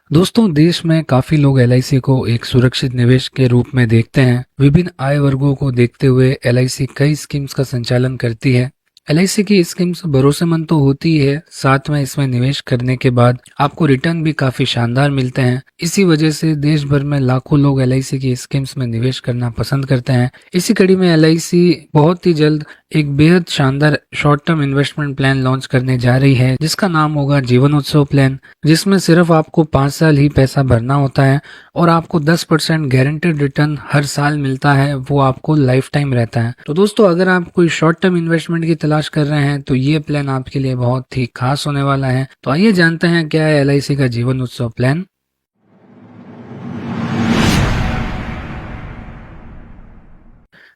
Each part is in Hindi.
दोस्तों, देश में काफी लोग एलआईसी को एक सुरक्षित निवेश के रूप में देखते हैं। विभिन्न आय वर्गों को देखते हुए एलआईसी कई स्कीम्स का संचालन करती है। एलआईसी की स्कीम्स भरोसेमंद तो होती ही है, साथ में इसमें निवेश करने के बाद आपको रिटर्न भी काफी शानदार मिलते हैं। इसी वजह से देश भर में लाखों लोग एलआईसी की स्कीम्स में निवेश करना पसंद करते हैं। इसी कड़ी में एलआईसी बहुत ही जल्द एक बेहद शानदार short term investment plan launch करने जा रही है, जिसका नाम होगा जीवन उत्सव प्लान, जिसमें सिर्फ आपको 5 साल ही पैसा भरना होता है और आपको 10% गारंटेड रिटर्न हर साल मिलता है। वो आपको लाइफ टाइम रहता है। तो दोस्तों, अगर आप कोई शॉर्ट टर्म इन्वेस्टमेंट की तलाश कर रहे हैं तो ये प्लान आपके लिए बहुत ही खास होने वाला है। तो आइए जानते हैं क्या है एलआईसी का जीवन उत्सव प्लान।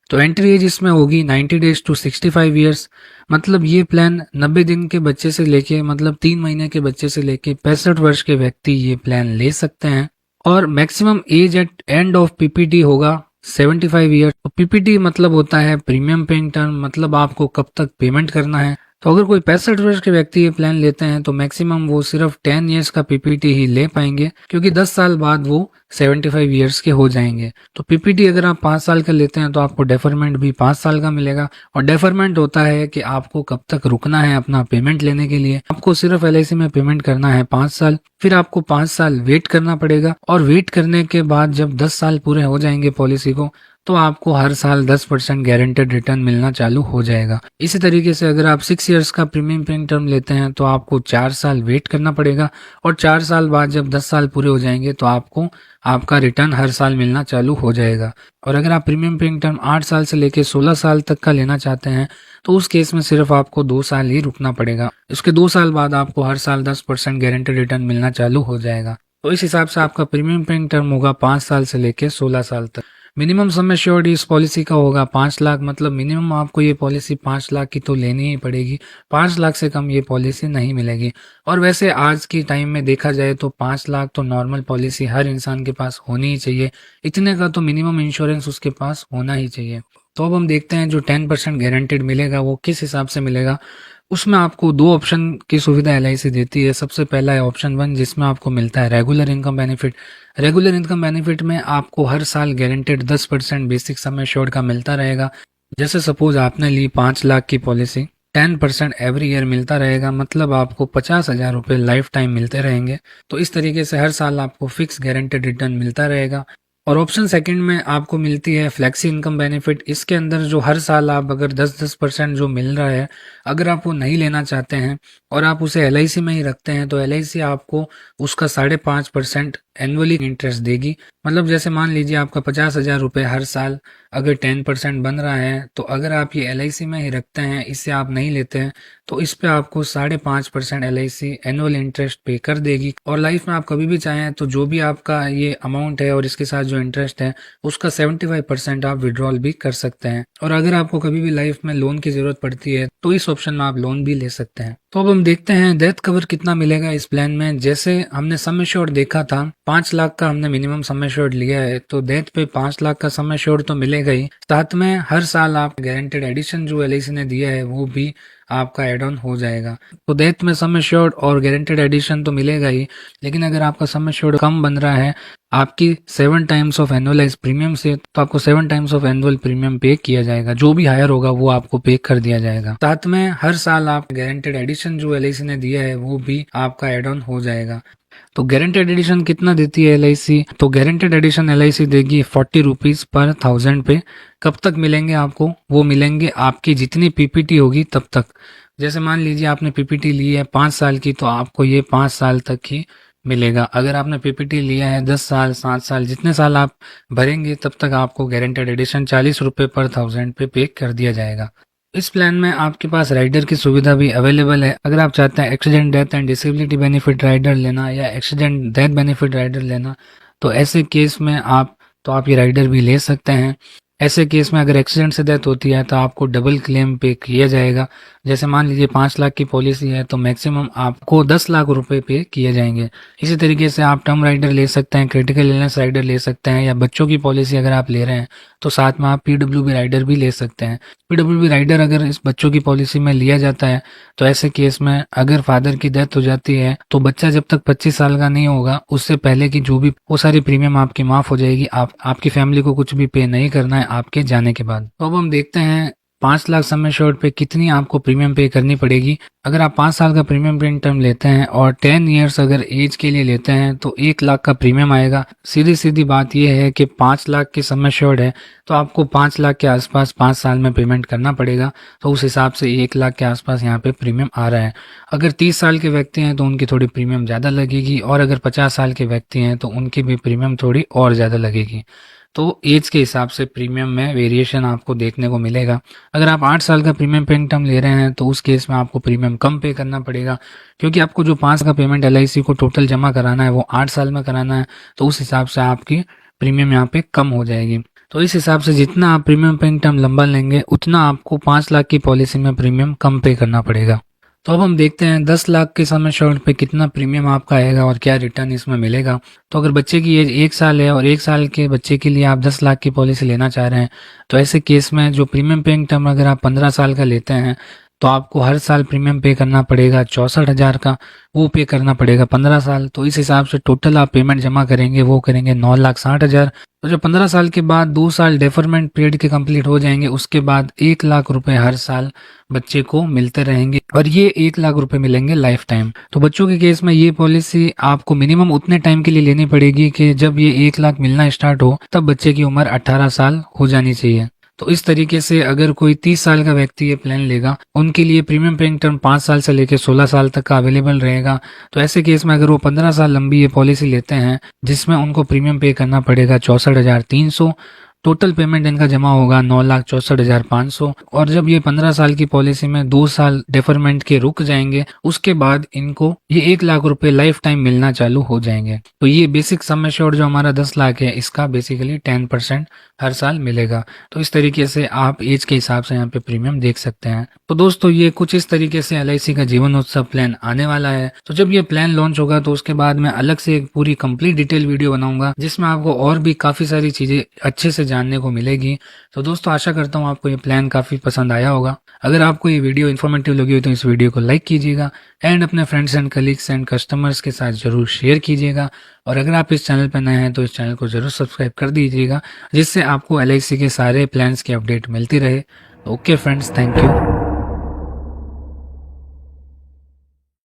तो एंट्री एज इसमें होगी 90 डेज टू 65 ईयर्स। मतलब ये प्लान 90 दिन के बच्चे से लेके, मतलब 3 महीने के बच्चे से लेके 65 वर्ष के व्यक्ति ये प्लान ले सकते हैं। और maximum age at end of PPT होगा 75 ईयर्स। तो पीपीटी मतलब होता है प्रीमियम पेइंग टर्म, मतलब आपको कब तक पेमेंट करना है। तो अगर कोई 65 वर्ष के व्यक्ति ये प्लान लेते हैं तो मैक्सिमम वो सिर्फ 10 ईयर्स का पीपीटी ही ले पाएंगे, क्योंकि 10 साल बाद वो 75 ईयर्स के हो जाएंगे। तो पीपीटी अगर आप 5 साल का लेते हैं तो आपको डेफरमेंट भी 5 साल का मिलेगा। और डेफरमेंट होता है कि आपको कब तक रुकना है अपना पेमेंट लेने के लिए। आपको सिर्फ एलआईसी में पेमेंट करना है 5 साल, फिर आपको 5 साल वेट करना पड़ेगा। और वेट करने के बाद जब 10 साल पूरे हो जाएंगे पॉलिसी को, तो आपको हर साल 10% गारंटेड रिटर्न मिलना चालू हो जाएगा। इसी तरीके से अगर आप 6 इयर्स का प्रीमियम पेइंग टर्म लेते हैं तो आपको 4 साल वेट करना पड़ेगा। और 4 साल बाद जब 10 साल पूरे हो जाएंगे तो आपको आपका रिटर्न हर साल मिलना चालू हो जाएगा। और अगर आप प्रीमियम पेइंग टर्म 8 साल से लेकर 16 साल तक का लेना चाहते हैं तो उस केस में सिर्फ आपको 2 साल ही रुकना पड़ेगा। इसके 2 साल बाद आपको हर साल 10% गारंटेड रिटर्न मिलना चालू हो जाएगा। तो इस हिसाब से आपका प्रीमियम पेइंग टर्म होगा 5 साल से लेकर 16 साल तक। मिनिमम सम एश्योर्ड इस पॉलिसी का होगा 5 लाख। मतलब मिनिमम आपको ये पॉलिसी 5 लाख की तो लेनी ही पड़ेगी। 5 लाख से कम ये पॉलिसी नहीं मिलेगी। और वैसे आज की टाइम में देखा जाए तो 5 लाख तो नॉर्मल पॉलिसी हर इंसान के पास होनी ही चाहिए। इतने का तो मिनिमम इंश्योरेंस उसके पास होना ही चाहिए। तो अब हम देखते हैं जो 10% गारंटेड मिलेगा वो किस हिसाब से मिलेगा। उसमें आपको 2 ऑप्शन की सुविधा एलआईसी देती है। सबसे पहला है ऑप्शन 1, जिसमें आपको मिलता है regular income benefit. Regular income benefit में आपको हर साल गारंटेड 10% बेसिक सम एश्योर्ड का मिलता रहेगा। जैसे सपोज आपने ली 5 लाख की पॉलिसी, 10% एवरी ईयर मिलता रहेगा। मतलब आपको 50,000 रुपये लाइफ टाइम मिलते रहेंगे। तो इस तरीके से हर साल आपको फिक्स गारंटेड रिटर्न मिलता रहेगा। और ऑप्शन सेकंड में आपको मिलती है फ्लेक्सी इनकम बेनिफिट। इसके अंदर जो हर साल आप अगर 10% जो मिल रहा है, अगर आप वो नहीं लेना चाहते हैं और आप उसे एलआईसी में ही रखते हैं तो एलआईसी आपको उसका 5.5% एनुअली इंटरेस्ट देगी। मतलब जैसे मान लीजिए आपका 50,000 रुपये हर साल अगर 10% बन रहा है, तो अगर आप ये एलआईसी में ही रखते हैं, इससे आप नहीं लेते हैं, तो इस पे आपको 5.5% एलआईसी एनुअल इंटरेस्ट पे कर देगी। और लाइफ में आप कभी भी चाहें तो जो भी आपका ये अमाउंट है और इसके साथ जो इंटरेस्ट है उसका 75% आप विड्रॉल भी कर सकते हैं। और अगर आपको कभी भी लाइफ में लोन की जरूरत पड़ती है तो इस ऑप्शन में आप लोन भी ले सकते हैं। तो अब हम देखते हैं डेथ कवर कितना मिलेगा इस प्लान में। जैसे हमने सम एश्योर्ड देखा था, 5 लाख का हमने मिनिमम सम एश्योर्ड लिया है, तो डेथ पे 5 लाख का सम एश्योर्ड तो मिलेगा ही, साथ में हर साल आप गारंटेड एडिशन जो एलआईसी ने दिया है वो भी आपका एड ऑन हो जाएगा। तो डेथ में सम एश्योर्ड और गारंटेड एडिशन तो मिलेगा ही, लेकिन अगर आपका सम एश्योर्ड कम बन रहा है आपकी 7 टाइम्स ऑफ एनुअलाइज प्रीमियम से, तो आपको 7 टाइम्स ऑफ एनुअल प्रीमियम पे किया जाएगा। जो भी हायर होगा वो आपको पे कर दिया जाएगा। साथ में हर साल आप गारंटेड एडिशन जो एलआईसी ने दिया है वो भी आपका एड ऑन हो जाएगा। तो गारंटेड एडिशन कितना देती है एलआईसी? तो गारंटेड एडिशन एलआईसी देगी 40 रुपीज पर 1000 पे। कब तक मिलेंगे आपको? वो मिलेंगे आपकी जितनी पीपीटी होगी तब तक। जैसे मान लीजिए आपने पीपीटी ली है 5 साल की, तो आपको ये 5 साल तक ही मिलेगा। अगर आपने पीपीटी लिया है 10 साल, 7 साल, जितने साल आप भरेंगे तब तक आपको गारंटेड एडिशन 40 रुपये पर 1000 पे कर दिया जाएगा। इस प्लान में आपके पास राइडर की सुविधा भी अवेलेबल है। अगर आप चाहते हैं accident death and disability benefit rider लेना या एक्सीडेंट डेथ बेनिफिट राइडर लेना, तो ऐसे केस में आप ये राइडर भी ले सकते हैं। ऐसे केस में अगर एक्सीडेंट से डेथ होती है तो आपको डबल क्लेम पे किया जाएगा। जैसे मान लीजिए 5 लाख की पॉलिसी है तो मैक्सिमम आपको 10 लाख रुपए पे किए जाएंगे। इसी तरीके से आप टर्म राइडर ले सकते हैं, क्रिटिकल इलनेस राइडर ले सकते हैं, या बच्चों की पॉलिसी अगर आप ले रहे हैं तो साथ में आप पीडब्ल्यूबी राइडर भी ले सकते हैं। पीडब्ल्यूबी राइडर अगर इस बच्चों की पॉलिसी में लिया जाता है तो ऐसे केस में अगर फादर की डेथ हो जाती है तो बच्चा जब तक 25 साल का नहीं होगा उससे पहले की जो भी वो सारी प्रीमियम आपकी माफ हो जाएगी। आपकी फैमिली को कुछ भी पे नहीं करना है आपके जाने के बाद। तो अब हम देखते हैं 5 लाख सम एश्योर्ड पे कितनी आपको प्रीमियम पे करनी पड़ेगी। अगर आप 5 साल का प्रीमियम पे टर्म लेते हैं और 10 ईयर्स अगर एज के लिए लेते हैं तो 1 लाख का प्रीमियम आएगा। सीधी सीधी बात यह है कि 5 लाख की सम एश्योर्ड है तो आपको 5 लाख के आसपास 5 साल में पेमेंट करना पड़ेगा। तो उस हिसाब से 1 लाख के आसपास यहाँ पे प्रीमियम आ रहा है। अगर 30 साल के व्यक्ति हैं तो उनकी थोड़ी प्रीमियम ज़्यादा लगेगी, और अगर 50 साल के व्यक्ति हैं तो उनकी भी प्रीमियम थोड़ी और ज़्यादा लगेगी। तो एज के हिसाब से प्रीमियम में वेरिएशन आपको देखने को मिलेगा। अगर आप 8 साल का प्रीमियम पे टर्म ले रहे हैं तो उस केस में आपको प्रीमियम कम पे करना पड़ेगा, क्योंकि आपको जो 5 का पेमेंट एलआईसी को टोटल जमा कराना है वो 8 साल में कराना है। तो उस हिसाब से आपकी प्रीमियम यहाँ पे कम हो जाएगी। तो इस हिसाब से जितना आप प्रीमियम पे टर्म लंबा लेंगे उतना आपको 5 लाख की पॉलिसी में प्रीमियम कम पे करना पड़ेगा। तो अब हम देखते हैं 10 लाख के सम एश्योर्ड पे कितना प्रीमियम आपका आएगा और क्या रिटर्न इसमें मिलेगा। तो अगर बच्चे की एज 1 साल है और 1 साल के बच्चे के लिए आप 10 लाख की पॉलिसी लेना चाह रहे हैं तो ऐसे केस में जो प्रीमियम पेइंग टर्म अगर आप 15 साल का लेते हैं तो आपको हर साल प्रीमियम पे करना पड़ेगा 64,000 का, वो पे करना पड़ेगा 15 साल। तो इस हिसाब से टोटल आप पेमेंट जमा करेंगे वो करेंगे 9,60,000। तो जब 15 साल के बाद 2 साल डेफरमेंट पीरियड के कंप्लीट हो जाएंगे उसके बाद 1 लाख रुपए हर साल बच्चे को मिलते रहेंगे, और ये 1 लाख रुपए मिलेंगे लाइफ टाइम। तो बच्चों के केस में ये पॉलिसी आपको मिनिमम उतने टाइम के लिए लेनी पड़ेगी कि जब ये 1 लाख मिलना स्टार्ट हो तब बच्चे की उम्र 18 साल हो जानी चाहिए। तो इस तरीके से अगर कोई 30 साल का व्यक्ति ये प्लान लेगा उनके लिए प्रीमियम पेइंग टर्म 5 साल से लेकर 16 साल तक का अवेलेबल रहेगा। तो ऐसे केस में अगर वो 15 साल लंबी ये पॉलिसी लेते हैं जिसमें उनको प्रीमियम पे करना पड़ेगा 64,300, टोटल पेमेंट इनका जमा होगा 9,64,500। और जब ये 15 साल की पॉलिसी में 2 साल डेफरमेंट के रुक जाएंगे उसके बाद इनको ये 1 लाख रुपए लाइफ टाइम मिलना चालू हो जाएंगे। तो ये बेसिक सम एश्योर्ड जो हमारा 10 लाख है इसका बेसिकली 10% हर साल मिलेगा। तो इस तरीके से आप एज के हिसाब से यहाँ पे प्रीमियम देख सकते हैं। तो दोस्तों ये कुछ इस तरीके से एलआईसी का जीवन उत्सव प्लान आने वाला है। तो जब ये प्लान लॉन्च होगा तो उसके बाद मैं अलग से एक पूरी कंप्लीट डिटेल वीडियो बनाऊंगा जिसमें आपको और भी काफी सारी चीजें अच्छे से जानने को मिलेगी। तो दोस्तों आशा करता हूँ आपको ये प्लान काफी पसंद आया होगा। अगर आपको ये वीडियो इन्फॉर्मेटिव लगी हो तो इस वीडियो को लाइक कीजिएगा एंड अपने friends and colleagues and customers के साथ जरूर शेयर कीजिएगा। और अगर आप इस चैनल पर नए हैं तो इस चैनल को जरूर सब्सक्राइब कर दीजिएगा जिससे आपको एलआईसी के सारे प्लान्स की अपडेट मिलती रहे। Okay friends, thank you.